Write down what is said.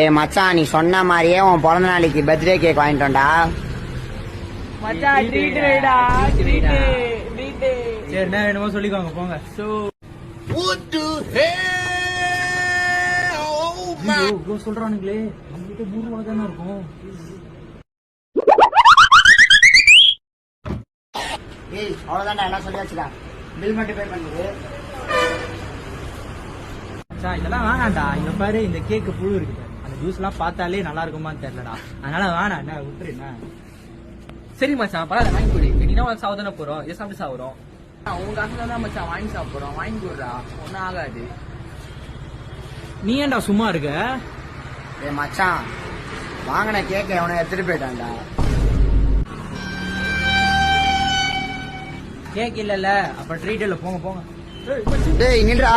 ஏய் மச்சான், நீ சொன்ன மாதிரியே உன் பிறந்த நாளைக்கு பர்த்டே கேக் வாங்கிட்டோம்டா. மச்சான் ட்ரீட் வைடா, ட்ரீட் ட்ரீட். சரி என்ன வேணுமோ சொல்லிக்கோங்க போங்க. So What the hell? Oh my. இவ்வளோ சொல்றானுங்களே, நம்மகிட்ட 100 ரூபா தானே இருக்கும். ஏய் அவ்வளவுதான்டா, எல்லாம் சொல்லி வச்சுடா. பில் மட்டும் பே பண்ணிடு. மச்சான் இதெல்லாம் வேணாம்டா. இங்க பாரு, இந்த கேக்கு புழு இருக்குது. அந்த ஜூஸ் எல்லாம் பார்த்தாலே நல்லா இருக்குமான்னு தெரியலடா. அதனால வேணாம், என்ன விட்டுருண்ணா. சரி மச்சான், பரவாயில்ல வாங்கி கொடு. நீனா சாவதானே போறோம், இதை சாப்பிட்டு சாப்பிடுறோம். உங்க காசுல தான் மச்சான் வாங்கி சாப்பிடுறோம். வாங்கி கொடுறா, ஒன்னும் ஆகாது. நீ ஏன்டா சும்மா இருக்க? ஏய் மச்சான், வாங்கின கேக்கை அவனை எடுத்துட்டு போயிட்டான்டா. கேக் இல்லல்ல, அப்ப ட்ரீட் இல்ல, போங்க போங்க. டேய் நில்றா.